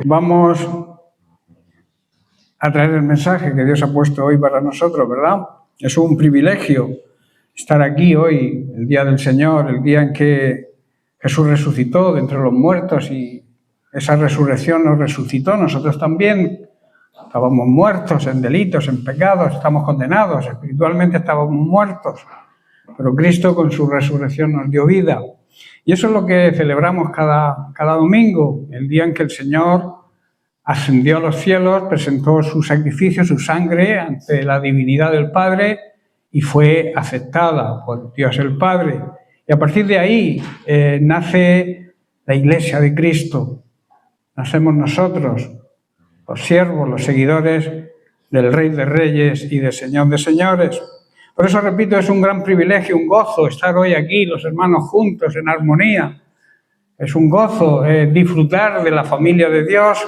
Vamos a traer el mensaje que Dios ha puesto hoy para nosotros, ¿verdad? Es un privilegio estar aquí hoy, el día del Señor, el día en que Jesús resucitó de entre los muertos y esa resurrección nos resucitó. Nosotros también estábamos muertos en delitos, en pecados, estamos condenados, espiritualmente estábamos muertos, pero Cristo con su resurrección nos dio vida. Y eso es lo que celebramos cada domingo, el día en que el Señor ascendió a los cielos, presentó su sacrificio, su sangre ante la divinidad del Padre y fue aceptada por Dios el Padre. Y a partir de ahí nace la Iglesia de Cristo. Nacemos nosotros, los siervos, los seguidores del Rey de Reyes y del Señor de Señores. Por eso, repito, es un gran privilegio, un gozo estar hoy aquí, los hermanos juntos, en armonía. Es un gozo disfrutar de la familia de Dios.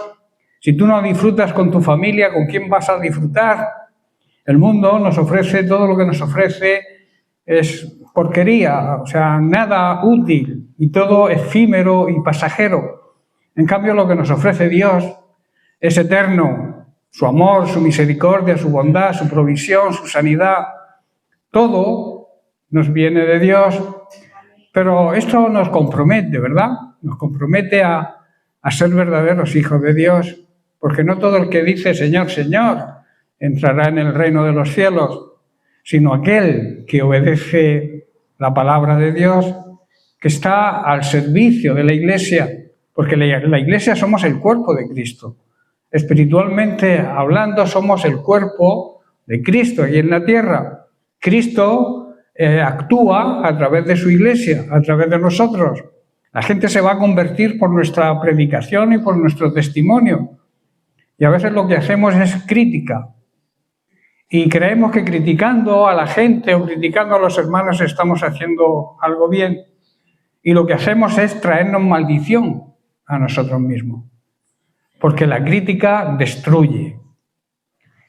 Si tú no disfrutas con tu familia, ¿con quién vas a disfrutar? El mundo nos ofrece, todo lo que nos ofrece es porquería, o sea, nada útil y todo efímero y pasajero. En cambio, lo que nos ofrece Dios es eterno. Su amor, su misericordia, su bondad, su provisión, su sanidad. Todo nos viene de Dios, pero esto nos compromete, ¿verdad? Nos compromete a ser verdaderos hijos de Dios, porque no todo el que dice Señor, Señor, entrará en el reino de los cielos, sino aquel que obedece la palabra de Dios, que está al servicio de la Iglesia, porque la Iglesia somos el cuerpo de Cristo. Espiritualmente hablando, somos el cuerpo de Cristo aquí en la tierra. Cristo actúa a través de su Iglesia, a través de nosotros. La gente se va a convertir por nuestra predicación y por nuestro testimonio. Y a veces lo que hacemos es crítica. Y creemos que criticando a la gente o criticando a los hermanos estamos haciendo algo bien. Y lo que hacemos es traernos maldición a nosotros mismos. Porque la crítica destruye.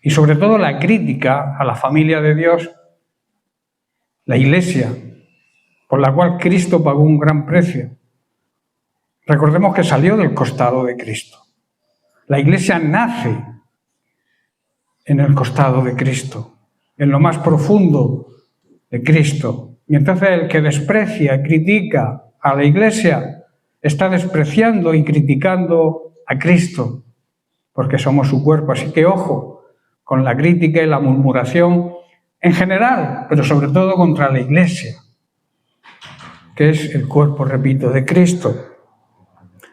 Y sobre todo la crítica a la familia de Dios, la Iglesia, por la cual Cristo pagó un gran precio. Recordemos que salió del costado de Cristo. La Iglesia nace en el costado de Cristo, en lo más profundo de Cristo. Y entonces el que desprecia y critica a la Iglesia está despreciando y criticando a Cristo, porque somos su cuerpo. Así que ojo con la crítica y la murmuración en general, pero sobre todo contra la Iglesia, que es el cuerpo, repito, de Cristo.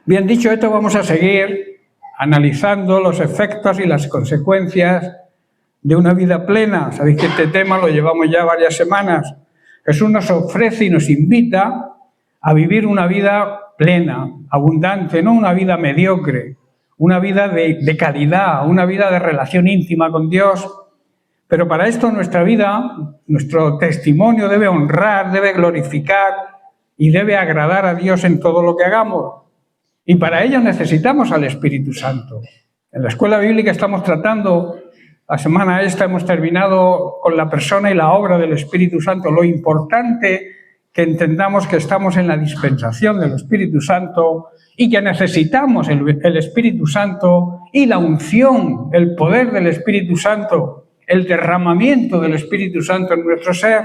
Bien, dicho esto, vamos a seguir analizando los efectos y las consecuencias de una vida plena. Sabéis que este tema lo llevamos ya varias semanas. Jesús nos ofrece y nos invita a vivir una vida plena, abundante, no una vida mediocre, una vida de calidad, una vida de relación íntima con Dios. Pero para esto nuestra vida, nuestro testimonio debe honrar, debe glorificar y debe agradar a Dios en todo lo que hagamos. Y para ello necesitamos al Espíritu Santo. En la escuela bíblica estamos tratando, la semana esta hemos terminado con la persona y la obra del Espíritu Santo. Lo importante que entendamos que estamos en la dispensación del Espíritu Santo y que necesitamos el Espíritu Santo y la unción, el poder del Espíritu Santo, el derramamiento del Espíritu Santo en nuestro ser,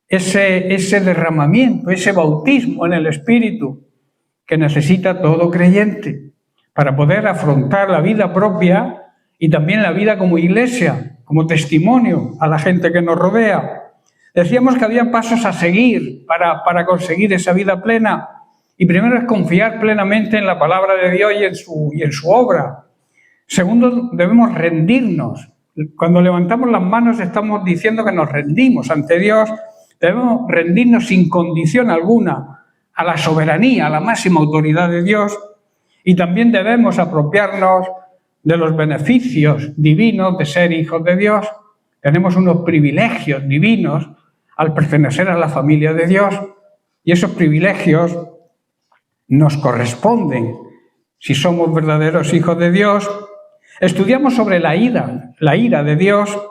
ese derramamiento, ese bautismo en el Espíritu que necesita todo creyente para poder afrontar la vida propia y también la vida como iglesia, como testimonio a la gente que nos rodea. Decíamos que había pasos a seguir para conseguir esa vida plena. Y primero es confiar plenamente en la palabra de Dios y en su obra. Segundo, debemos rendirnos. Cuando levantamos las manos estamos diciendo que nos rendimos ante Dios. Debemos rendirnos sin condición alguna a la soberanía, a la máxima autoridad de Dios. Y también debemos apropiarnos de los beneficios divinos de ser hijos de Dios. Tenemos unos privilegios divinos al pertenecer a la familia de Dios. Y esos privilegios nos corresponden si somos verdaderos hijos de Dios. Estudiamos sobre la ira de Dios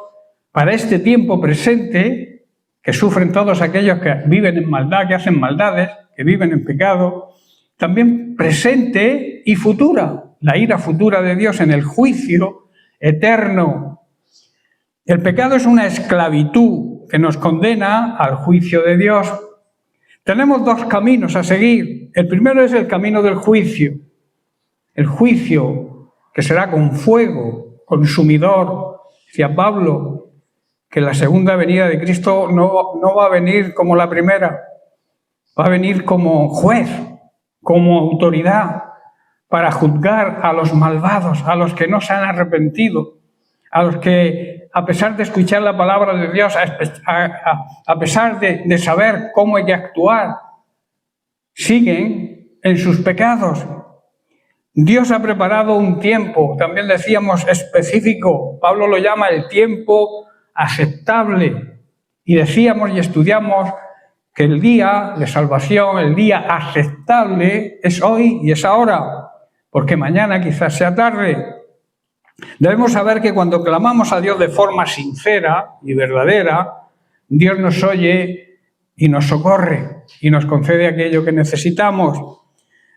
para este tiempo presente que sufren todos aquellos que viven en maldad, que hacen maldades, que viven en pecado. También presente y futura, la ira futura de Dios en el juicio eterno. El pecado es una esclavitud que nos condena al juicio de Dios. Tenemos dos caminos a seguir. El primero es el camino del juicio. El juicio que será con fuego consumidor. Decía Pablo que la segunda venida de Cristo no va a venir como la primera. Va a venir como juez, como autoridad, para juzgar a los malvados, a los que no se han arrepentido, a los que, a pesar de escuchar la palabra de Dios, a pesar de saber cómo hay que actuar, siguen en sus pecados. Dios ha preparado un tiempo, también decíamos específico, Pablo lo llama el tiempo aceptable, y decíamos y estudiamos que el día de salvación, el día aceptable es hoy y es ahora, porque mañana quizás sea tarde. Debemos saber que cuando clamamos a Dios de forma sincera y verdadera, Dios nos oye y nos socorre y nos concede aquello que necesitamos.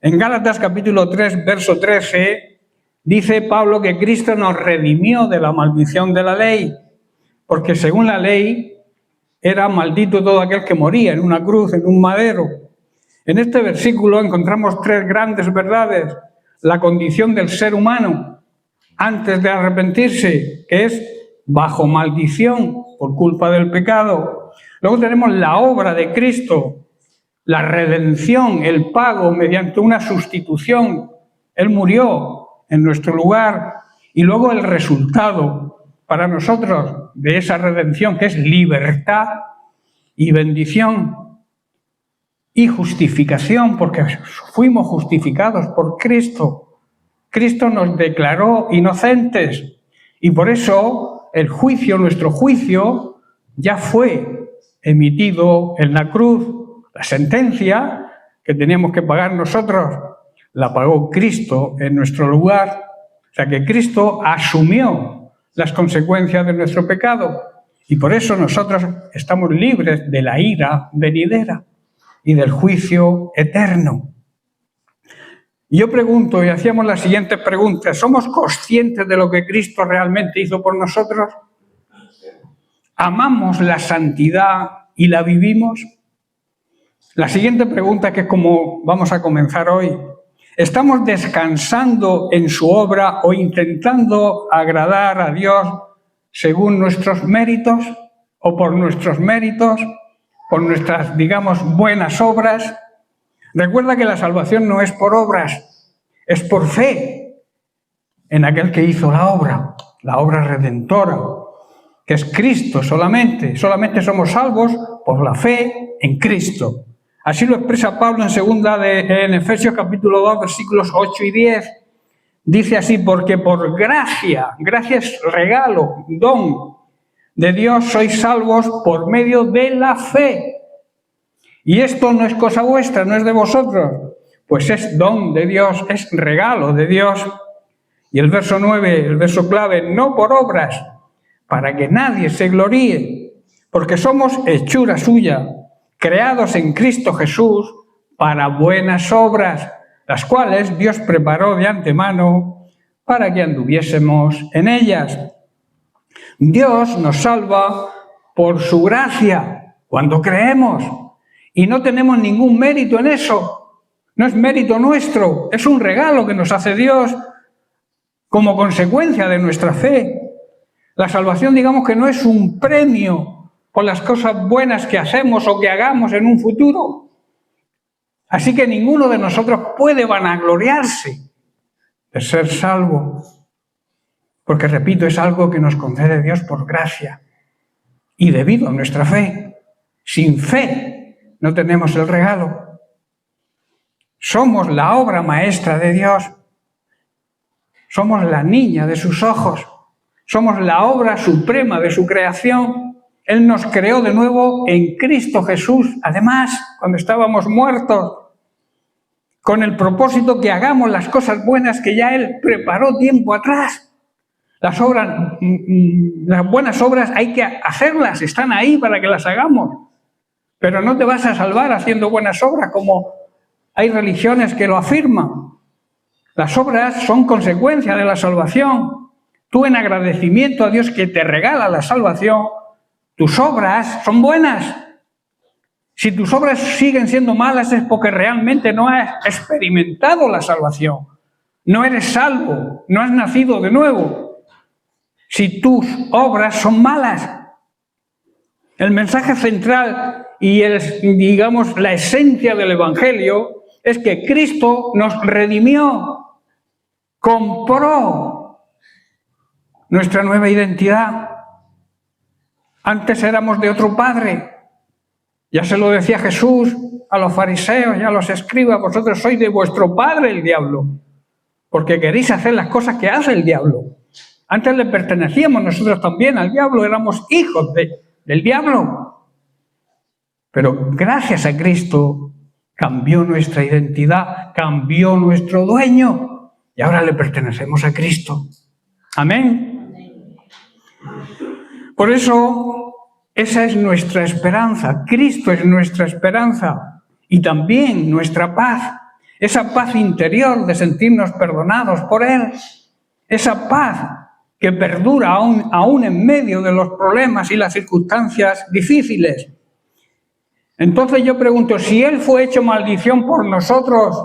En Gálatas capítulo 3, verso 13, dice Pablo que Cristo nos redimió de la maldición de la ley, porque según la ley era maldito todo aquel que moría en una cruz, en un madero. En este versículo encontramos tres grandes verdades. La condición del ser humano antes de arrepentirse, que es bajo maldición por culpa del pecado. Luego tenemos la obra de Cristo, la redención, el pago mediante una sustitución. Él murió en nuestro lugar. Y luego el resultado para nosotros de esa redención, que es libertad y bendición y justificación, porque fuimos justificados por Cristo. Cristo nos declaró inocentes y por eso el juicio, nuestro juicio, ya fue emitido en la cruz. La sentencia que teníamos que pagar nosotros la pagó Cristo en nuestro lugar. O sea que Cristo asumió las consecuencias de nuestro pecado y por eso nosotros estamos libres de la ira venidera y del juicio eterno. Y yo pregunto, y hacíamos la siguiente pregunta: ¿somos conscientes de lo que Cristo realmente hizo por nosotros? ¿Amamos la santidad y la vivimos? La siguiente pregunta, que es como vamos a comenzar hoy: ¿estamos descansando en su obra o intentando agradar a Dios según nuestros méritos o por nuestros méritos, por nuestras, digamos, buenas obras? Recuerda que la salvación no es por obras, es por fe en aquel que hizo la obra redentora, que es Cristo solamente. Solamente somos salvos por la fe en Cristo. Así lo expresa Pablo en Efesios capítulo 2, versículos 8 y 10. Dice así: porque por gracia es regalo, don de Dios, sois salvos por medio de la fe. Y esto no es cosa vuestra, no es de vosotros, pues es don de Dios, es regalo de Dios. Y el verso 9, el verso clave: no por obras, para que nadie se gloríe, porque somos hechura suya, creados en Cristo Jesús para buenas obras, las cuales Dios preparó de antemano para que anduviésemos en ellas. Dios nos salva por su gracia cuando creemos y no tenemos ningún mérito en eso. No es mérito nuestro, es un regalo que nos hace Dios como consecuencia de nuestra fe. La salvación, digamos que no es un premio por las cosas buenas que hacemos o que hagamos en un futuro. Así que ninguno de nosotros puede vanagloriarse de ser salvo, porque, repito, es algo que nos concede Dios por gracia y debido a nuestra fe. Sin fe no tenemos el regalo. Somos la obra maestra de Dios. Somos la niña de sus ojos. Somos la obra suprema de su creación. Él nos creó de nuevo en Cristo Jesús, además, cuando estábamos muertos, con el propósito que hagamos las cosas buenas que ya Él preparó tiempo atrás. Las buenas obras hay que hacerlas, están ahí para que las hagamos. Pero no te vas a salvar haciendo buenas obras, como hay religiones que lo afirman. Las obras son consecuencia de la salvación. Tú, en agradecimiento a Dios que te regala la salvación, tus obras son buenas. Si tus obras siguen siendo malas es porque realmente no has experimentado la salvación. No eres salvo, no has nacido de nuevo. Si tus obras son malas. El mensaje central y digamos la esencia del Evangelio es que Cristo nos redimió, compró nuestra nueva identidad. Antes éramos de otro padre. Ya se lo decía Jesús a los fariseos y a los escribas: vosotros sois de vuestro padre el diablo, porque queréis hacer las cosas que hace el diablo. Antes le pertenecíamos nosotros también al diablo, éramos hijos del diablo. Pero gracias a Cristo cambió nuestra identidad, cambió nuestro dueño y ahora le pertenecemos a Cristo. Amén. Por eso, esa es nuestra esperanza. Cristo es nuestra esperanza y también nuestra paz. Esa paz interior de sentirnos perdonados por Él. Esa paz que perdura aún en medio de los problemas y las circunstancias difíciles. Entonces yo pregunto, si Él fue hecho maldición por nosotros,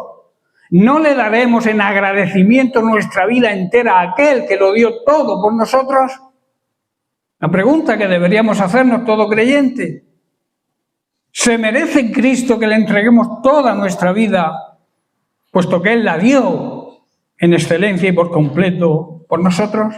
¿no le daremos en agradecimiento nuestra vida entera a aquel que lo dio todo por nosotros? La pregunta que deberíamos hacernos todo creyente. ¿Se merece Cristo que le entreguemos toda nuestra vida, puesto que Él la dio en excelencia y por completo por nosotros?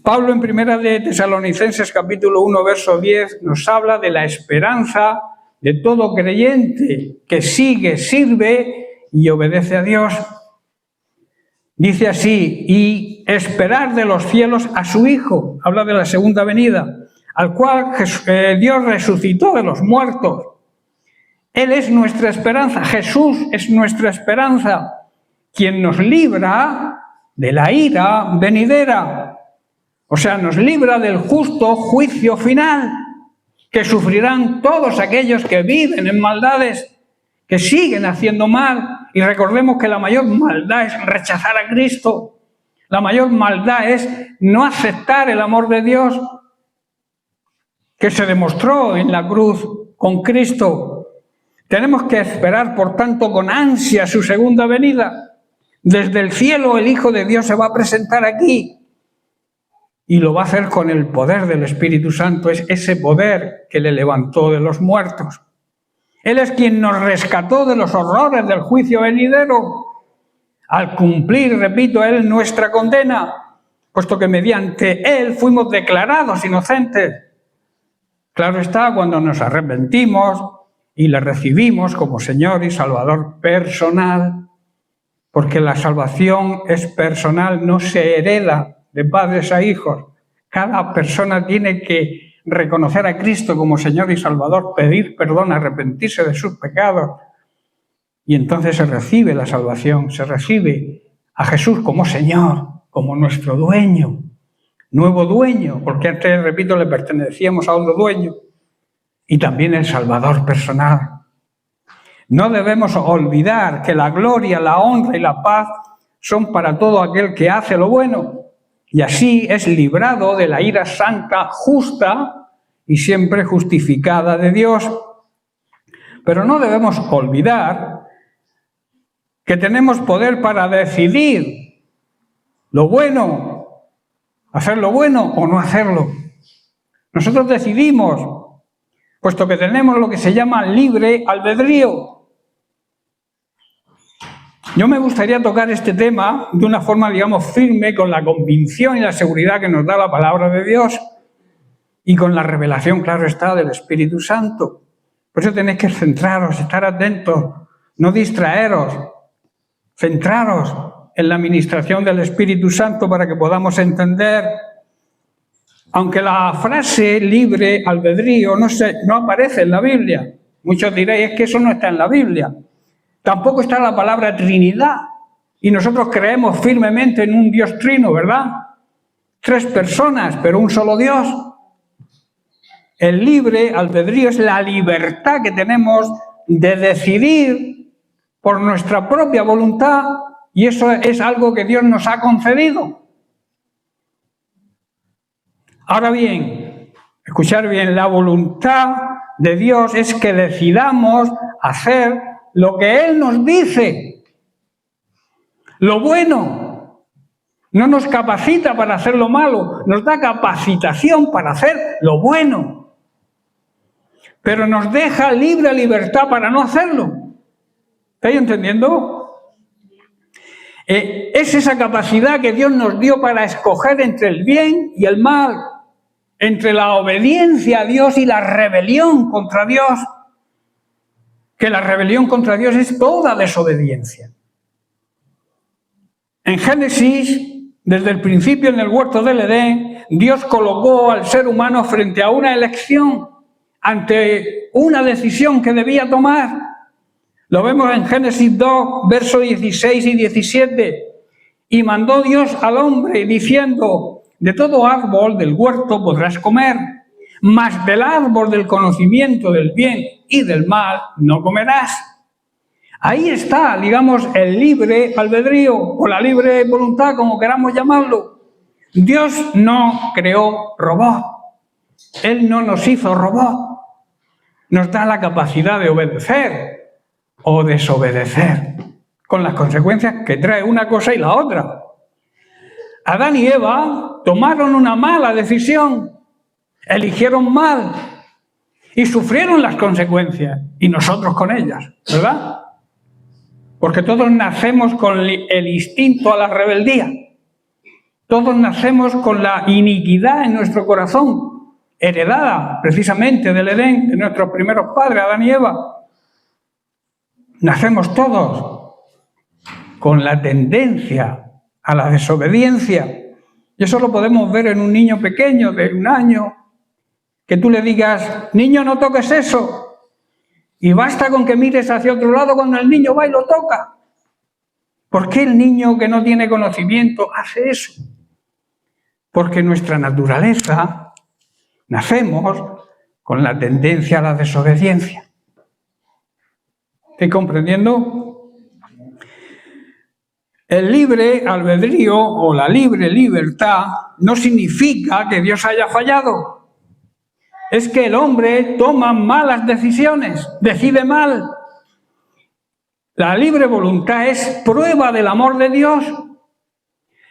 Pablo en Primera de Tesalonicenses capítulo 1, verso 10 nos habla de la esperanza de todo creyente que sigue, sirve y obedece a Dios. Dice así: y esperar de los cielos a su Hijo, habla de la segunda venida, al cual Dios resucitó de los muertos. Él es nuestra esperanza, Jesús es nuestra esperanza, quien nos libra de la ira venidera. O sea, nos libra del justo juicio final que sufrirán todos aquellos que viven en maldades, que siguen haciendo mal. Y recordemos que la mayor maldad es rechazar a Cristo. La mayor maldad es no aceptar el amor de Dios que se demostró en la cruz con Cristo. Tenemos que esperar, por tanto, con ansia su segunda venida. Desde el cielo el Hijo de Dios se va a presentar aquí. Y lo va a hacer con el poder del Espíritu Santo, es ese poder que le levantó de los muertos. Él es quien nos rescató de los horrores del juicio venidero, al cumplir, repito, Él nuestra condena, puesto que mediante Él fuimos declarados inocentes. Claro está, cuando nos arrepentimos y le recibimos como Señor y Salvador personal, porque la salvación es personal, no se hereda de padres a hijos. Cada persona tiene que reconocer a Cristo como Señor y Salvador, pedir perdón, arrepentirse de sus pecados. Y entonces se recibe la salvación, se recibe a Jesús como Señor, como nuestro dueño, nuevo dueño, porque antes, repito, le pertenecíamos a otro dueño, y también el Salvador personal. No debemos olvidar que la gloria, la honra y la paz son para todo aquel que hace lo bueno, y así es librado de la ira santa, justa y siempre justificada de Dios. Pero no debemos olvidar que tenemos poder para decidir lo bueno, hacer lo bueno o no hacerlo. Nosotros decidimos, puesto que tenemos lo que se llama libre albedrío. Yo me gustaría tocar este tema de una forma, digamos, firme, con la convicción y la seguridad que nos da la palabra de Dios y con la revelación, claro está, del Espíritu Santo. Por eso tenéis que centraros, estar atentos, no distraeros, centraros en la administración del Espíritu Santo para que podamos entender. Aunque la frase libre albedrío no aparece en la Biblia, muchos diréis, es que eso no está en la Biblia. Tampoco está la palabra Trinidad. Y nosotros creemos firmemente en un Dios trino, ¿verdad? 3 personas, pero un solo Dios. El libre albedrío es la libertad que tenemos de decidir por nuestra propia voluntad, y eso es algo que Dios nos ha concedido. Ahora bien, escuchar bien, la voluntad de Dios es que decidamos hacer lo que Él nos dice. Lo bueno no nos capacita para hacer lo malo, nos da capacitación para hacer lo bueno. Pero nos deja libre libertad para no hacerlo. ¿Estáis entendiendo? Es esa capacidad que Dios nos dio para escoger entre el bien y el mal, entre la obediencia a Dios y la rebelión contra Dios. Que la rebelión contra Dios es toda desobediencia. En Génesis, desde el principio en el huerto del Edén, Dios colocó al ser humano frente a una elección, ante una decisión que debía tomar. Lo vemos en Génesis 2, versos 16 y 17. Y mandó Dios al hombre diciendo: de todo árbol del huerto podrás comer, mas del árbol del conocimiento del bien y del mal no comerás. Ahí está, digamos, el libre albedrío o la libre voluntad, como queramos llamarlo. Dios no creó robots. Él no nos hizo robots. Nos da la capacidad de obedecer o desobedecer, con las consecuencias que trae una cosa y la otra. Adán y Eva tomaron una mala decisión, eligieron mal y sufrieron las consecuencias, y nosotros con ellas, ¿verdad? Porque todos nacemos con el instinto a la rebeldía, todos nacemos con la iniquidad en nuestro corazón, heredada precisamente del Edén, de nuestros primeros padres, Adán y Eva. Nacemos todos con la tendencia a la desobediencia. Y eso lo podemos ver en un niño pequeño de 1 año, que tú le digas: niño, no toques eso. Y basta con que mires hacia otro lado cuando el niño va y lo toca. ¿Por qué el niño que no tiene conocimiento hace eso? Porque nuestra naturaleza, nacemos con la tendencia a la desobediencia. ¿Estoy comprendiendo? El libre albedrío o la libre libertad no significa que Dios haya fallado. Es que el hombre toma malas decisiones, decide mal. La libre voluntad es prueba del amor de Dios.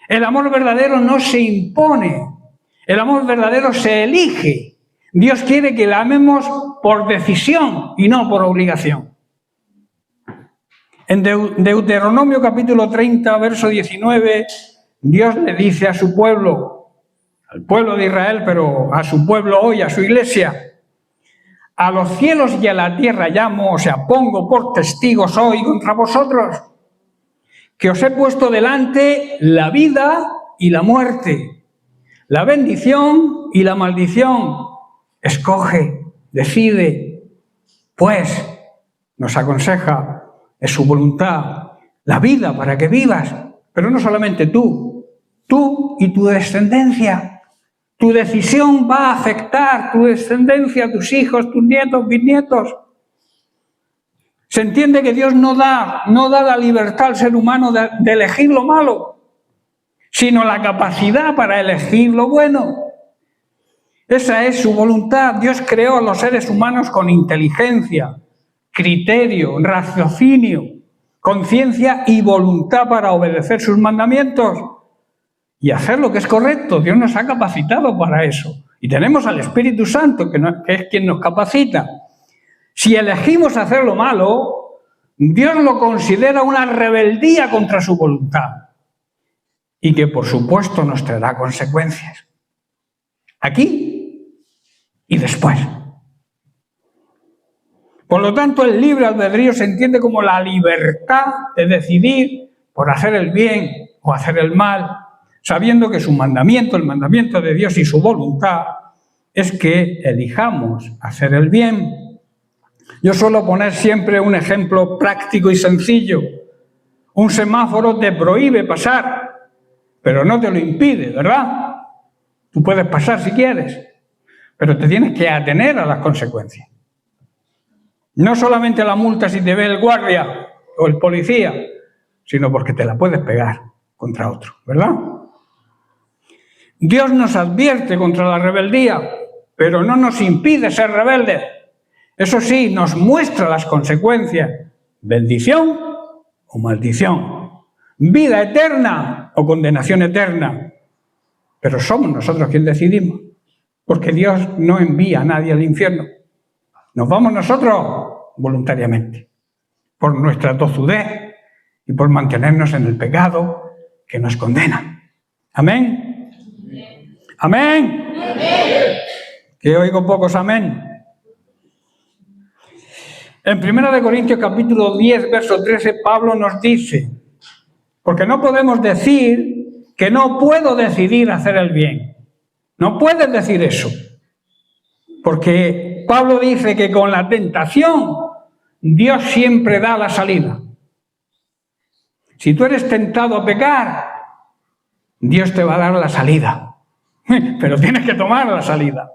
El amor verdadero no se impone, el amor verdadero se elige. Dios quiere que la amemos por decisión y no por obligación. En Deuteronomio capítulo 30, verso 19, Dios le dice a su pueblo, al pueblo de Israel, pero a su pueblo hoy, a su iglesia: a los cielos y a la tierra llamo, o sea, pongo por testigos hoy contra vosotros, que os he puesto delante la vida y la muerte, la bendición y la maldición. Escoge, decide, pues, nos aconseja, es su voluntad, la vida para que vivas, pero no solamente tú y tu descendencia. Tu decisión va a afectar tu descendencia, tus hijos, tus nietos, bisnietos. Se entiende que Dios no da la libertad al ser humano de elegir lo malo, sino la capacidad para elegir lo bueno. Esa es su voluntad. Dios creó a los seres humanos con inteligencia, criterio, raciocinio, conciencia y voluntad para obedecer sus mandamientos y hacer lo que es correcto. Dios nos ha capacitado para eso. Y tenemos al Espíritu Santo, que es quien nos capacita. Si elegimos hacer lo malo, Dios lo considera una rebeldía contra su voluntad. Y que, por supuesto, nos traerá consecuencias. Aquí y después. Por lo tanto, el libre albedrío se entiende como la libertad de decidir por hacer el bien o hacer el mal, sabiendo que su mandamiento, el mandamiento de Dios y su voluntad, es que elijamos hacer el bien. Yo suelo poner siempre un ejemplo práctico y sencillo. Un semáforo te prohíbe pasar, pero no te lo impide, ¿verdad? Tú puedes pasar si quieres, pero te tienes que atener a las consecuencias. No solamente la multa si te ve el guardia o el policía, sino porque te la puedes pegar contra otro, ¿verdad? Dios nos advierte contra la rebeldía, pero no nos impide ser rebeldes. Eso sí, nos muestra las consecuencias: bendición o maldición, vida eterna o condenación eterna. Pero somos nosotros quienes decidimos, porque Dios no envía a nadie al infierno. Nos vamos nosotros voluntariamente, por nuestra tozudez y por mantenernos en el pecado que nos condena. ¿Amén? ¿Amén? ¿Amén? Que oigo pocos amén. En 1 Corintios capítulo 10, verso 13, Pablo nos dice, porque no podemos decir que no puedo decidir hacer el bien. No puedes decir eso. Porque Pablo dice que con la tentación Dios siempre da la salida. Si tú eres tentado a pecar, Dios te va a dar la salida. Pero tienes que tomar la salida.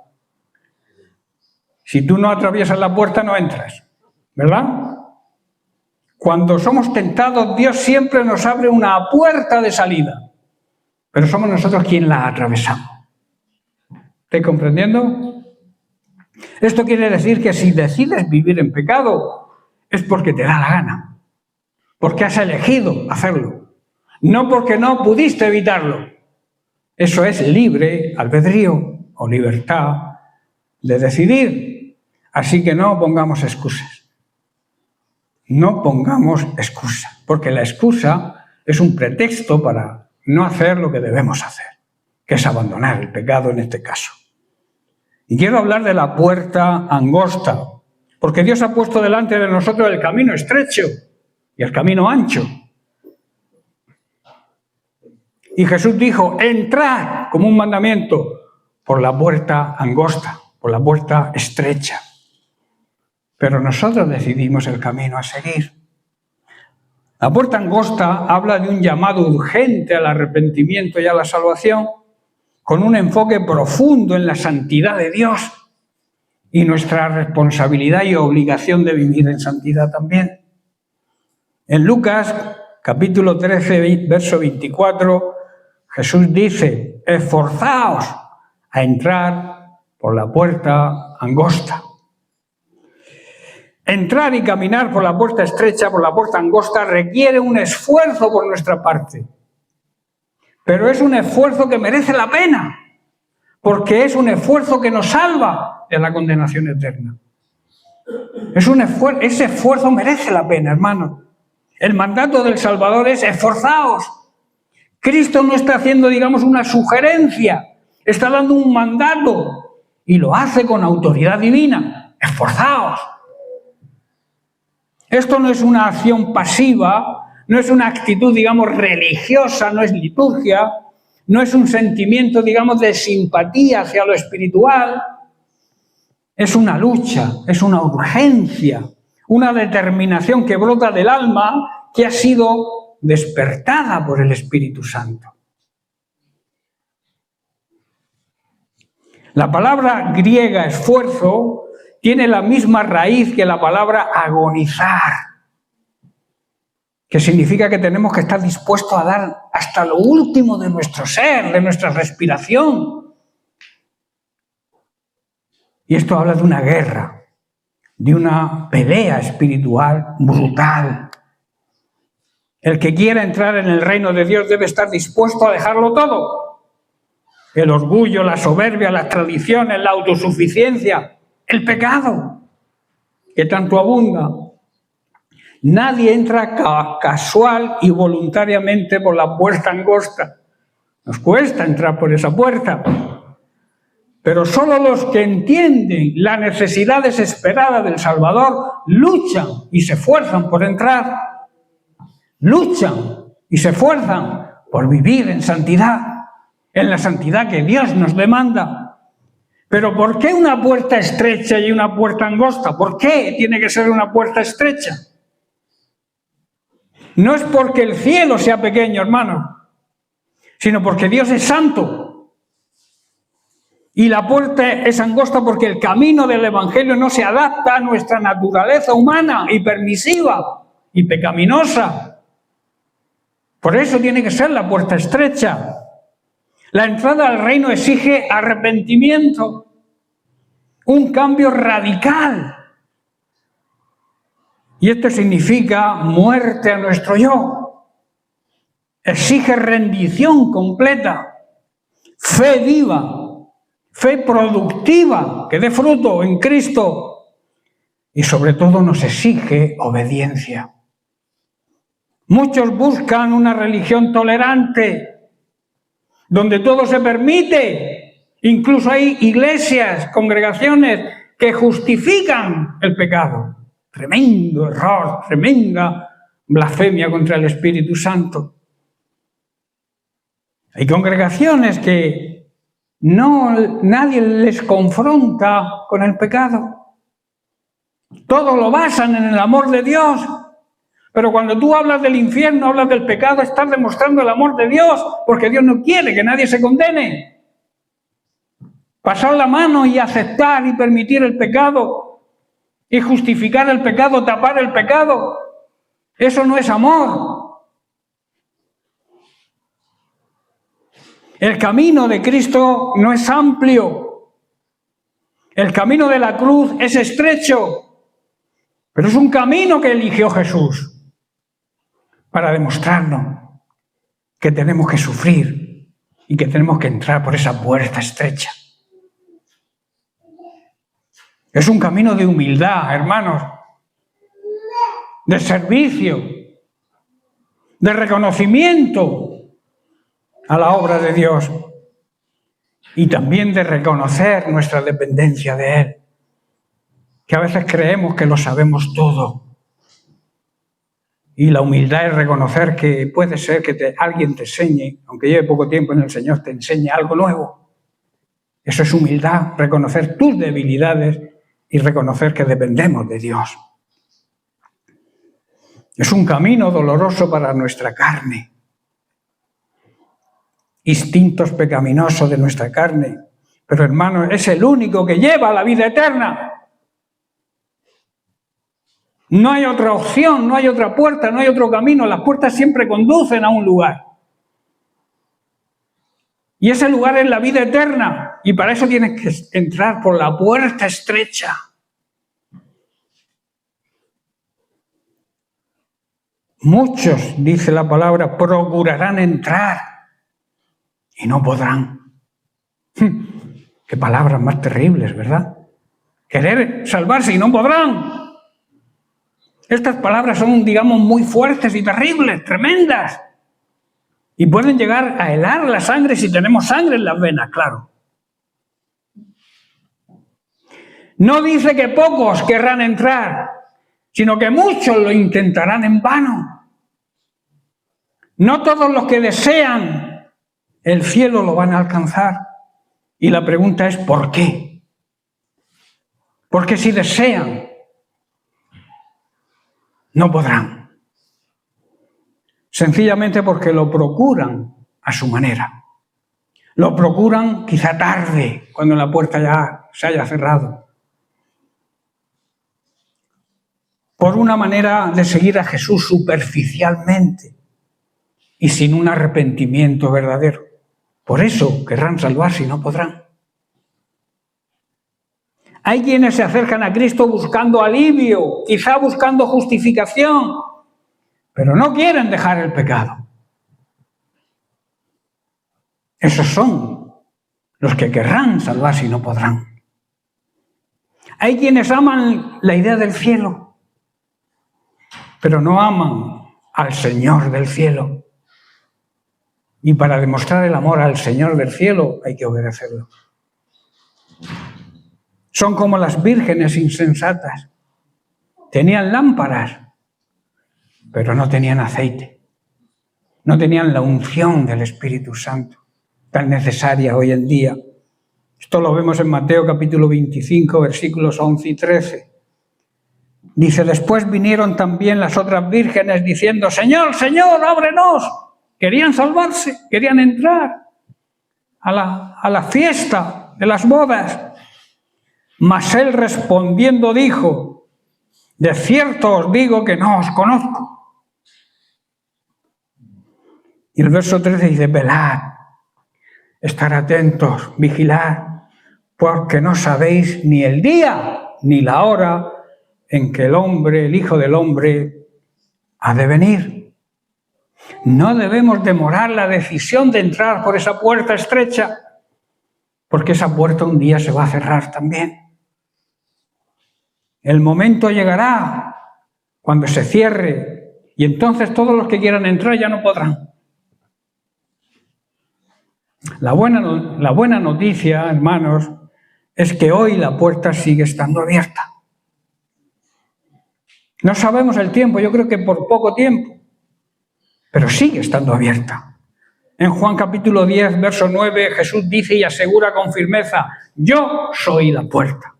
Si tú no atraviesas la puerta, no entras. ¿Verdad? Cuando somos tentados, Dios siempre nos abre una puerta de salida. Pero somos nosotros quienes la atravesamos. ¿Estáis comprendiendo? Esto quiere decir que si decides vivir en pecado, es porque te da la gana. Porque has elegido hacerlo. No porque no pudiste evitarlo. Eso es libre albedrío o libertad de decidir. Así que no pongamos excusas. No pongamos excusas, porque la excusa es un pretexto para no hacer lo que debemos hacer, que es abandonar el pecado en este caso. Y quiero hablar de la puerta angosta, porque Dios ha puesto delante de nosotros el camino estrecho y el camino ancho. Y Jesús dijo, entrad, como un mandamiento, por la puerta angosta, por la puerta estrecha. Pero nosotros decidimos el camino a seguir. La puerta angosta habla de un llamado urgente al arrepentimiento y a la salvación, con un enfoque profundo en la santidad de Dios y nuestra responsabilidad y obligación de vivir en santidad también. En Lucas, capítulo 13, verso 24, Jesús dice, esforzaos a entrar por la puerta angosta. Entrar y caminar por la puerta estrecha, por la puerta angosta, requiere un esfuerzo por nuestra parte. Pero es un esfuerzo que merece la pena, porque es un esfuerzo que nos salva de la condenación eterna. Ese esfuerzo merece la pena, hermanos. El mandato del Salvador es esforzaos. Cristo no está haciendo, digamos, una sugerencia, está dando un mandato y lo hace con autoridad divina. Esforzaos. Esto no es una acción pasiva, no es una actitud, digamos, religiosa, no es liturgia, no es un sentimiento, digamos, de simpatía hacia lo espiritual. Es una lucha, es una urgencia, una determinación que brota del alma que ha sido despertada por el Espíritu Santo. La palabra griega esfuerzo tiene la misma raíz que la palabra agonizar, que significa que tenemos que estar dispuestos a dar hasta lo último de nuestro ser, de nuestra respiración. Y esto habla de una guerra, de una pelea espiritual brutal. El que quiera entrar en el reino de Dios debe estar dispuesto a dejarlo todo. El orgullo, la soberbia, las tradiciones, la autosuficiencia, el pecado, que tanto abunda. Nadie entra casual y voluntariamente por la puerta angosta. Nos cuesta entrar por esa puerta. Pero solo los que entienden la necesidad desesperada del Salvador luchan y se esfuerzan por entrar. Luchan y se esfuerzan por vivir en santidad, en la santidad que Dios nos demanda. Pero ¿por qué una puerta estrecha y una puerta angosta? ¿Por qué tiene que ser una puerta estrecha? No es porque el cielo sea pequeño, hermano, sino porque Dios es santo. Y la puerta es angosta porque el camino del Evangelio no se adapta a nuestra naturaleza humana y permisiva y pecaminosa. Por eso tiene que ser la puerta estrecha. La entrada al reino exige arrepentimiento, un cambio radical. Y esto significa muerte a nuestro yo. Exige rendición completa, fe viva, fe productiva, que dé fruto en Cristo. Y sobre todo nos exige obediencia. Muchos buscan una religión tolerante, donde todo se permite. Incluso hay iglesias, congregaciones que justifican el pecado. Tremendo error, tremenda blasfemia contra el Espíritu Santo. Hay congregaciones que nadie les confronta con el pecado. Todo lo basan en el amor de Dios. Pero cuando tú hablas del infierno, hablas del pecado, estás demostrando el amor de Dios, porque Dios no quiere que nadie se condene. Pasar la mano y aceptar y permitir el pecado, y justificar el pecado, tapar el pecado, eso no es amor. El camino de Cristo no es amplio. El camino de la cruz es estrecho, pero es un camino que eligió Jesús para demostrarnos que tenemos que sufrir y que tenemos que entrar por esa puerta estrecha. Es un camino de humildad, hermanos, de servicio, de reconocimiento a la obra de Dios y también de reconocer nuestra dependencia de Él, que a veces creemos que lo sabemos todo. Y la humildad es reconocer que puede ser que alguien te enseñe, aunque lleve poco tiempo en el Señor, te enseñe algo nuevo. Eso es humildad, reconocer tus debilidades y reconocer que dependemos de Dios. Es un camino doloroso para nuestra carne. Instintos pecaminosos de nuestra carne. Pero, hermanos, es el único que lleva a la vida eterna. No hay otra opción, no hay otra puerta, no hay otro camino. Las puertas siempre conducen a un lugar. Y ese lugar es la vida eterna. Y para eso tienes que entrar por la puerta estrecha. Muchos, dice la palabra, procurarán entrar y no podrán. Qué palabras más terribles, ¿verdad? Querer salvarse y no podrán. Estas palabras son, digamos, muy fuertes y terribles, tremendas. Y pueden llegar a helar la sangre si tenemos sangre en las venas, claro. No dice que pocos querrán entrar, sino que muchos lo intentarán en vano. No todos los que desean el cielo lo van a alcanzar. Y la pregunta es, ¿por qué? Porque si desean, no podrán. Sencillamente porque lo procuran a su manera. Lo procuran quizá tarde, cuando la puerta ya se haya cerrado. Por una manera de seguir a Jesús superficialmente y sin un arrepentimiento verdadero. Por eso querrán salvarse y no podrán. Hay quienes se acercan a Cristo buscando alivio, quizá buscando justificación, pero no quieren dejar el pecado. Esos son los que querrán salvarse y no podrán. Hay quienes aman la idea del cielo, pero no aman al Señor del cielo. Y para demostrar el amor al Señor del cielo hay que obedecerlo. Son como las vírgenes insensatas. Tenían lámparas, pero no tenían aceite. No tenían la unción del Espíritu Santo, tan necesaria hoy en día. Esto lo vemos en Mateo capítulo 25, versículos 11 y 13. Dice, después vinieron también las otras vírgenes diciendo, Señor, Señor, ábrenos. Querían salvarse, querían entrar a la fiesta de las bodas. Mas él respondiendo dijo, De cierto os digo que no os conozco. Y el verso 13 dice, velad, estar atentos, vigilad, porque no sabéis ni el día ni la hora en que el Hijo del Hombre, ha de venir. No debemos demorar la decisión de entrar por esa puerta estrecha, porque esa puerta un día se va a cerrar también. El momento llegará cuando se cierre y entonces todos los que quieran entrar ya no podrán. La buena noticia, hermanos, es que hoy la puerta sigue estando abierta. No sabemos el tiempo, yo creo que por poco tiempo, pero sigue estando abierta. En Juan capítulo 10, verso 9, Jesús dice y asegura con firmeza, yo soy la puerta.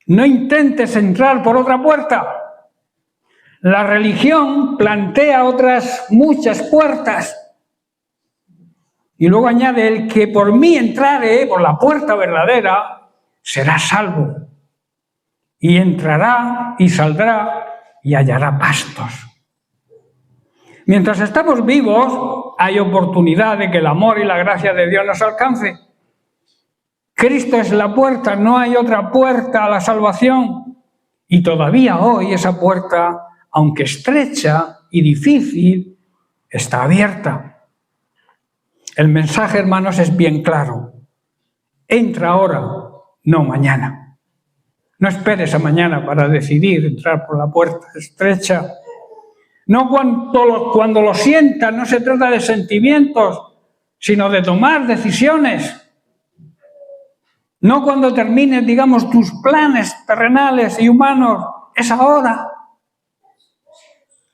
No intentes entrar por otra puerta. La religión plantea otras muchas puertas. Y luego añade, el que por mí entrare por la puerta verdadera, será salvo. Y entrará y saldrá y hallará pastos. Mientras estamos vivos, hay oportunidad de que el amor y la gracia de Dios nos alcance. Cristo es la puerta, no hay otra puerta a la salvación. Y todavía hoy esa puerta, aunque estrecha y difícil, está abierta. El mensaje, hermanos, es bien claro. Entra ahora, no mañana. No esperes a mañana para decidir entrar por la puerta estrecha. No cuando lo sientas, no se trata de sentimientos, sino de tomar decisiones. No cuando termines, digamos, tus planes terrenales y humanos, es ahora.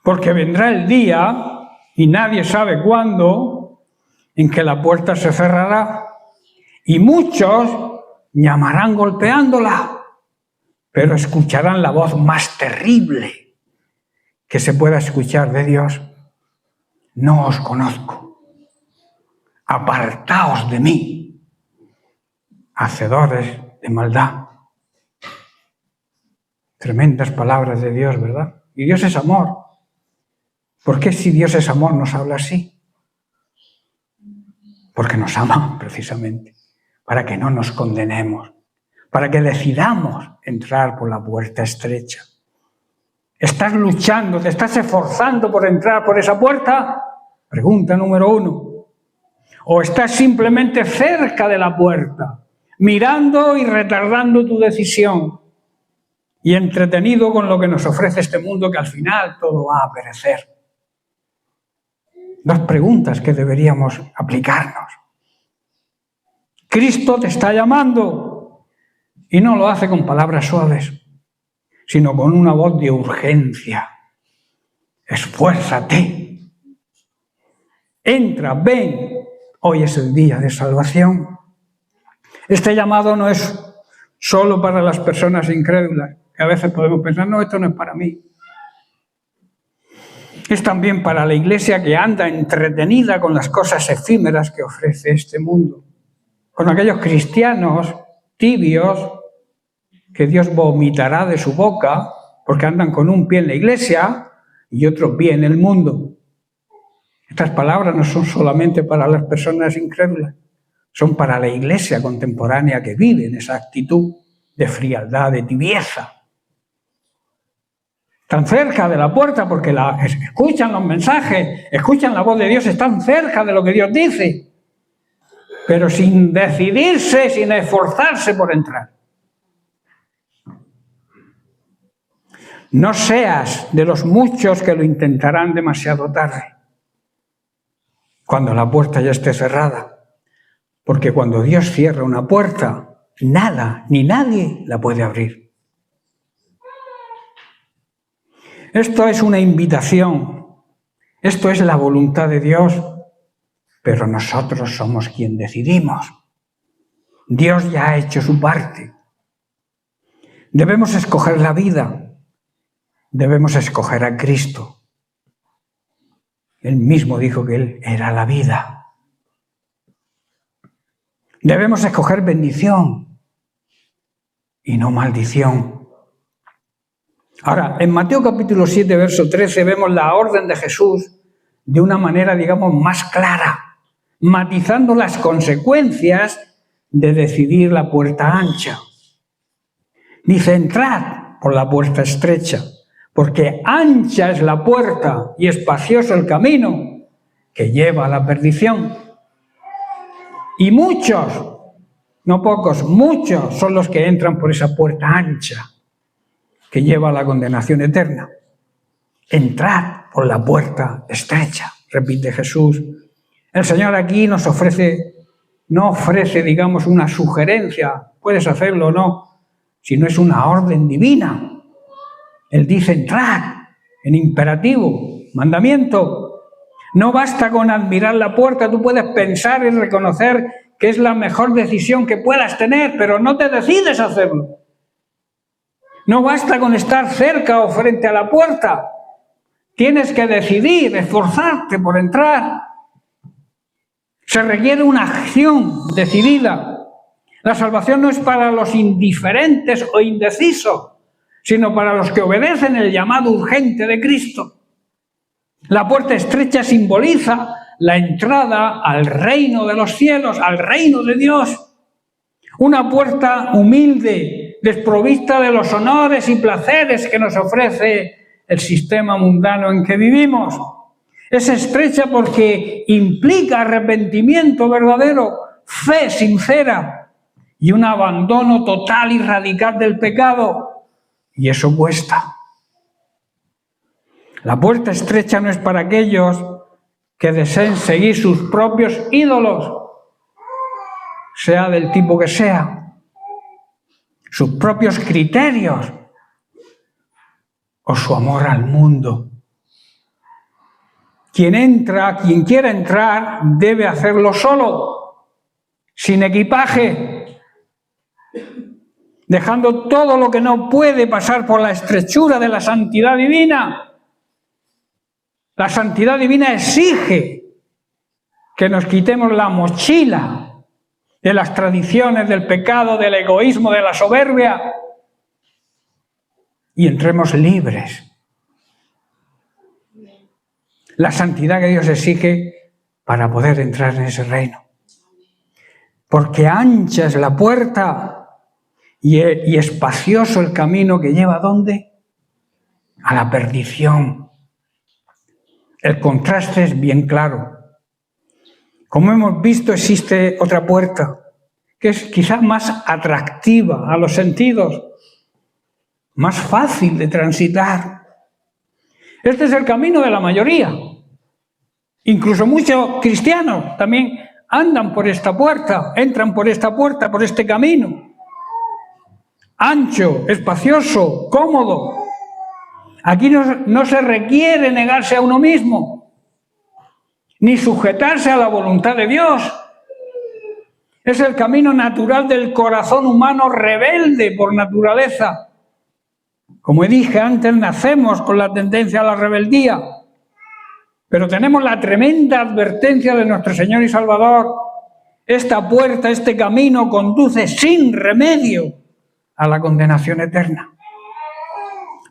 Porque vendrá el día, y nadie sabe cuándo, en que la puerta se cerrará. Y muchos llamarán golpeándola, pero escucharán la voz más terrible que se pueda escuchar de Dios. No os conozco. Apartaos de mí, hacedores de maldad. Tremendas palabras de Dios, ¿verdad? Y Dios es amor. ¿Por qué si Dios es amor nos habla así? Porque nos ama, precisamente, para que no nos condenemos, para que decidamos entrar por la puerta estrecha. ¿Estás luchando, te estás esforzando por entrar por esa puerta? Pregunta número 1. ¿O estás simplemente cerca de la puerta, mirando y retardando tu decisión y entretenido con lo que nos ofrece este mundo, que al final todo va a perecer? 2 preguntas que deberíamos aplicarnos. Cristo te está llamando y no lo hace con palabras suaves, sino con una voz de urgencia. Esfuérzate. Entra, ven. Hoy es el día de salvación. Este llamado no es solo para las personas incrédulas, que a veces podemos pensar, no, esto no es para mí. Es también para la iglesia que anda entretenida con las cosas efímeras que ofrece este mundo. Con aquellos cristianos tibios que Dios vomitará de su boca porque andan con un pie en la iglesia y otro pie en el mundo. Estas palabras no son solamente para las personas incrédulas, son para la iglesia contemporánea que vive en esa actitud de frialdad, de tibieza. Están cerca de la puerta porque escuchan los mensajes, escuchan la voz de Dios, están cerca de lo que Dios dice, pero sin decidirse, sin esforzarse por entrar. No seas de los muchos que lo intentarán demasiado tarde, cuando la puerta ya esté cerrada, porque cuando Dios cierra una puerta, nada ni nadie la puede abrir. Esto es una invitación, esto es la voluntad de Dios, pero nosotros somos quien decidimos. Dios ya ha hecho su parte. Debemos escoger la vida, debemos escoger a Cristo. Él mismo dijo que Él era la vida. Debemos escoger bendición y no maldición. Ahora, en Mateo capítulo 7, verso 13, vemos la orden de Jesús de una manera, digamos, más clara, matizando las consecuencias de decidir la puerta ancha. Dice, entrad por la puerta estrecha, porque ancha es la puerta y espacioso el camino que lleva a la perdición. Y muchos, no pocos, muchos son los que entran por esa puerta ancha que lleva a la condenación eterna. Entrad por la puerta estrecha, repite Jesús. El Señor aquí no ofrece, digamos, una sugerencia, puedes hacerlo o no, sino es una orden divina. Él dice, entrad, en imperativo, mandamiento. No basta con admirar la puerta, tú puedes pensar y reconocer que es la mejor decisión que puedas tener, pero no te decides a hacerlo. No basta con estar cerca o frente a la puerta. Tienes que decidir, esforzarte por entrar. Se requiere una acción decidida. La salvación no es para los indiferentes o indecisos, sino para los que obedecen el llamado urgente de Cristo. La puerta estrecha simboliza la entrada al reino de los cielos, al reino de Dios. Una puerta humilde, desprovista de los honores y placeres que nos ofrece el sistema mundano en que vivimos. Es estrecha porque implica arrepentimiento verdadero, fe sincera y un abandono total y radical del pecado. Y eso cuesta. La puerta estrecha no es para aquellos que deseen seguir sus propios ídolos, sea del tipo que sea, sus propios criterios o su amor al mundo. Quien quiera entrar, debe hacerlo solo, sin equipaje, dejando todo lo que no puede pasar por la estrechura de la santidad divina. La santidad divina exige que nos quitemos la mochila de las tradiciones, del pecado, del egoísmo, de la soberbia y entremos libres. La santidad que Dios exige para poder entrar en ese reino. Porque ancha es la puerta y espacioso el camino que lleva ¿a dónde? A la perdición. El contraste es bien claro. Como hemos visto, existe otra puerta que es quizás más atractiva a los sentidos, más fácil de transitar. Este es el camino de la mayoría. Incluso muchos cristianos también andan por esta puerta, entran por esta puerta, por este camino. Ancho, espacioso, cómodo. Aquí no se requiere negarse a uno mismo, ni sujetarse a la voluntad de Dios. Es el camino natural del corazón humano rebelde por naturaleza. Como dije antes, nacemos con la tendencia a la rebeldía, pero tenemos la tremenda advertencia de nuestro Señor y Salvador. Esta puerta, este camino conduce sin remedio a la condenación eterna.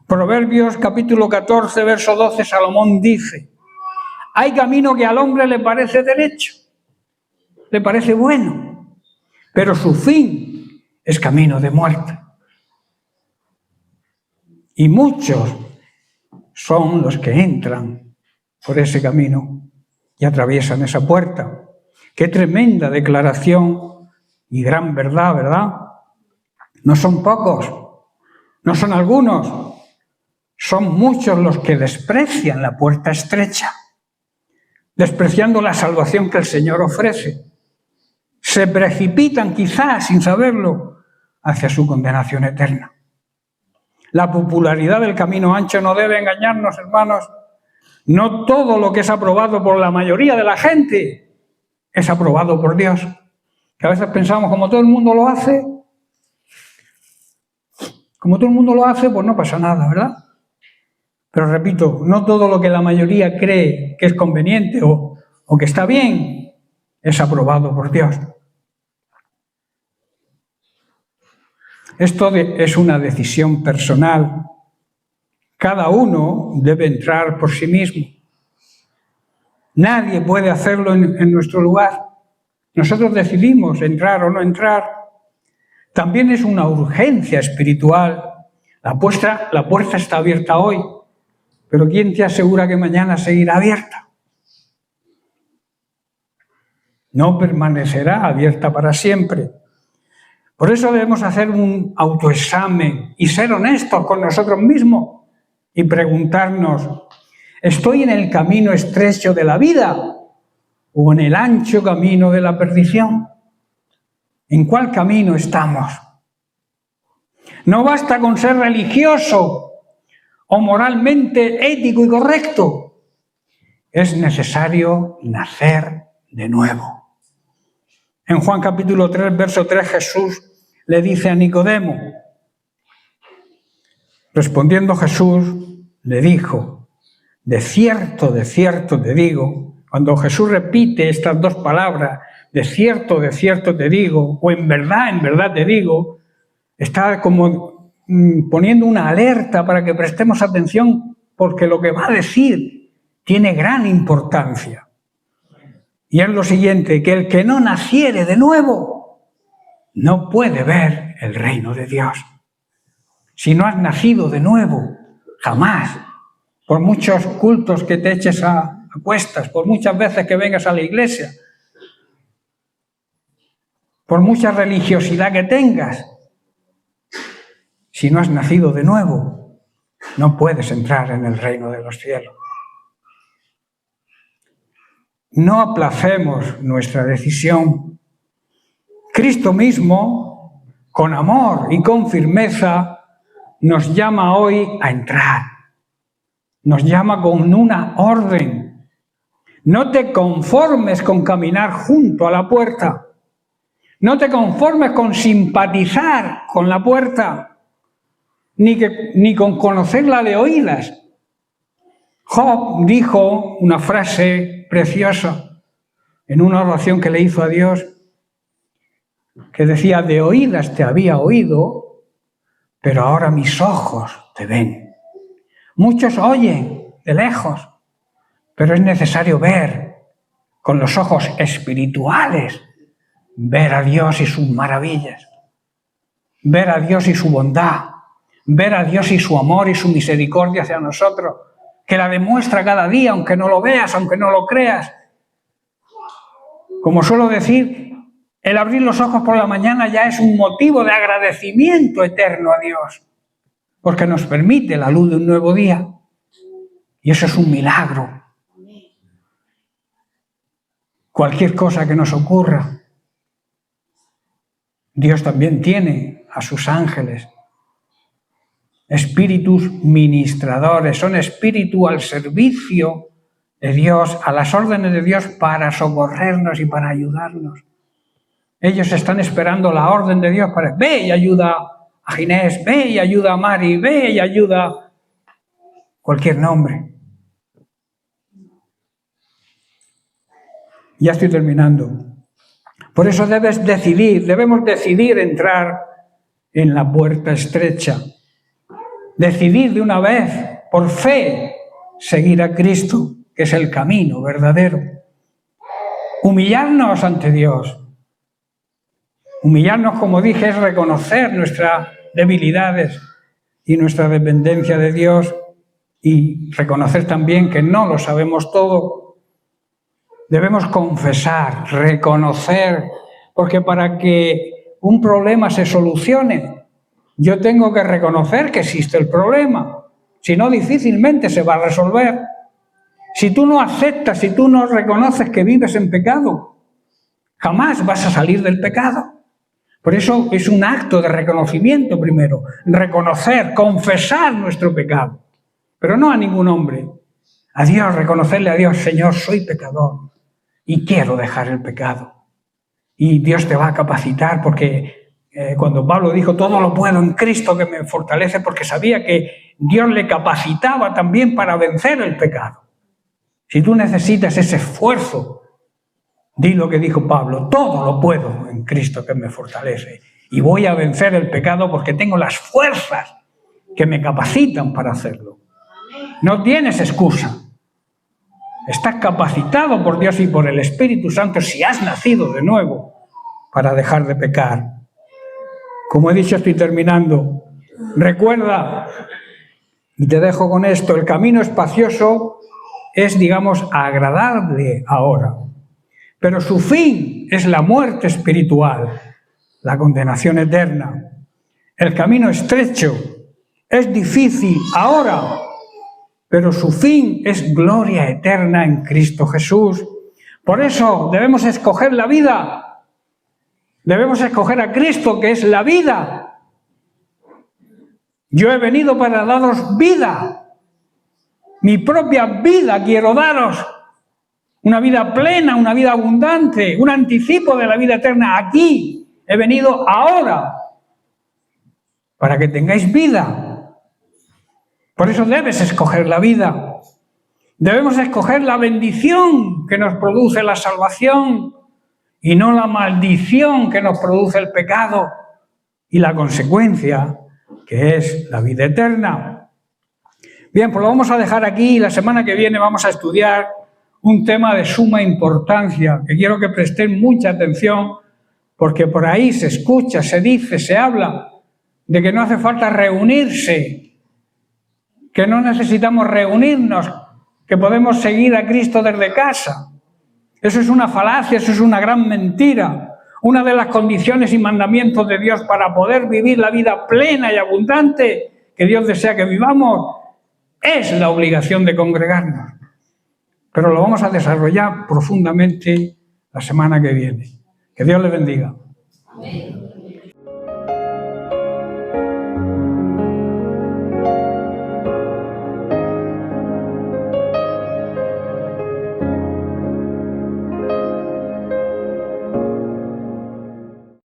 Proverbios capítulo 14, verso 12, Salomón dice: hay camino que al hombre le parece derecho, le parece bueno, pero su fin es camino de muerte. Y muchos son los que entran por ese camino y atraviesan esa puerta. Qué tremenda declaración y gran verdad, ¿verdad? No son pocos, no son algunos, son muchos los que desprecian la puerta estrecha, despreciando la salvación que el Señor ofrece. Se precipitan quizás, sin saberlo, hacia su condenación eterna. La popularidad del camino ancho no debe engañarnos, hermanos. No todo lo que es aprobado por la mayoría de la gente es aprobado por Dios. Que a veces pensamos, como todo el mundo lo hace, pues no pasa nada, ¿verdad? Pero repito, no todo lo que la mayoría cree que es conveniente o que está bien es aprobado por Dios. Esto es una decisión personal Cada uno debe entrar por sí mismo. Nadie puede hacerlo en nuestro lugar. Nosotros decidimos entrar o no entrar. También es una urgencia espiritual. La puerta está abierta hoy, pero ¿quién te asegura que mañana seguirá abierta? No permanecerá abierta para siempre. Por eso debemos hacer un autoexamen y ser honestos con nosotros mismos y preguntarnos, ¿estoy en el camino estrecho de la vida o en el ancho camino de la perdición? ¿En cuál camino estamos? No basta con ser religioso o moralmente ético y correcto. Es necesario nacer de nuevo. En Juan capítulo 3, verso 3, Jesús le dice a Nicodemo. Respondiendo Jesús, le dijo, de cierto te digo, cuando Jesús repite estas dos palabras, de cierto te digo, o en verdad te digo, está como poniendo una alerta para que prestemos atención, porque lo que va a decir tiene gran importancia. Y es lo siguiente, que el que no naciere de nuevo no puede ver el reino de Dios. Si no has nacido de nuevo, jamás, por muchos cultos que te eches a cuestas, por muchas veces que vengas a la iglesia, por mucha religiosidad que tengas, si no has nacido de nuevo, no puedes entrar en el reino de los cielos. No aplacemos nuestra decisión. Cristo mismo, con amor y con firmeza, nos llama hoy a entrar. Nos llama con una orden. No te conformes con caminar junto a la puerta. No te conformes con simpatizar con la puerta, ni con conocerla de oídas. Job dijo una frase preciosa en una oración que le hizo a Dios, que decía, de oídas te había oído, pero ahora mis ojos te ven. Muchos oyen de lejos, pero es necesario ver con los ojos espirituales, ver a Dios y sus maravillas, ver a Dios y su bondad, ver a Dios y su amor y su misericordia hacia nosotros, que la demuestra cada día, aunque no lo veas, aunque no lo creas. Como suelo decir, el abrir los ojos por la mañana ya es un motivo de agradecimiento eterno a Dios, porque nos permite la luz de un nuevo día. Y eso es un milagro. Cualquier cosa que nos ocurra, Dios también tiene a sus ángeles, espíritus ministradores, son espíritus al servicio de Dios, a las órdenes de Dios para socorrernos y para ayudarnos. Ellos están esperando la orden de Dios para, ve y ayuda a Ginés, ve y ayuda a Mari, ve y ayuda a cualquier nombre. Ya estoy terminando. Por eso debemos decidir entrar en la puerta estrecha. Decidir de una vez, por fe, seguir a Cristo, que es el camino verdadero. Humillarnos ante Dios. Humillarnos, como dije, es reconocer nuestras debilidades y nuestra dependencia de Dios y reconocer también que no lo sabemos todo. Debemos confesar, reconocer, porque para que un problema se solucione, yo tengo que reconocer que existe el problema. Si no, difícilmente se va a resolver. Si tú no aceptas, si tú no reconoces que vives en pecado, jamás vas a salir del pecado. Por eso es un acto de reconocimiento primero, reconocer, confesar nuestro pecado, pero no a ningún hombre. A Dios, reconocerle a Dios, Señor, soy pecador y quiero dejar el pecado. Y Dios te va a capacitar porque cuando Pablo dijo, todo lo puedo en Cristo que me fortalece, porque sabía que Dios le capacitaba también para vencer el pecado. Si tú necesitas ese esfuerzo, di lo que dijo Pablo, todo lo puedo en Cristo que me fortalece. Y voy a vencer el pecado porque tengo las fuerzas que me capacitan para hacerlo. No tienes excusa. Estás capacitado por Dios y por el Espíritu Santo si has nacido de nuevo para dejar de pecar. Como he dicho, estoy terminando. Recuerda, y te dejo con esto, el camino espacioso es, digamos, agradable ahora, pero su fin es la muerte espiritual, la condenación eterna. El camino estrecho es difícil ahora, pero su fin es gloria eterna en Cristo Jesús. Por eso debemos escoger la vida. Debemos escoger a Cristo, que es la vida. Yo he venido para daros vida. Mi propia vida quiero daros. Una vida plena, una vida abundante, un anticipo de la vida eterna. Aquí he venido ahora para que tengáis vida. Por eso debes escoger la vida. Debemos escoger la bendición que nos produce la salvación y no la maldición que nos produce el pecado y la consecuencia, que es la vida eterna. Bien, pues lo vamos a dejar aquí y la semana que viene vamos a estudiar un tema de suma importancia, que quiero que presten mucha atención, porque por ahí se escucha, se dice, se habla de que no hace falta reunirse, que no necesitamos reunirnos, que podemos seguir a Cristo desde casa. Eso es una falacia, eso es una gran mentira. Una de las condiciones y mandamientos de Dios para poder vivir la vida plena y abundante que Dios desea que vivamos es la obligación de congregarnos. Pero lo vamos a desarrollar profundamente la semana que viene. Que Dios les bendiga. Amén.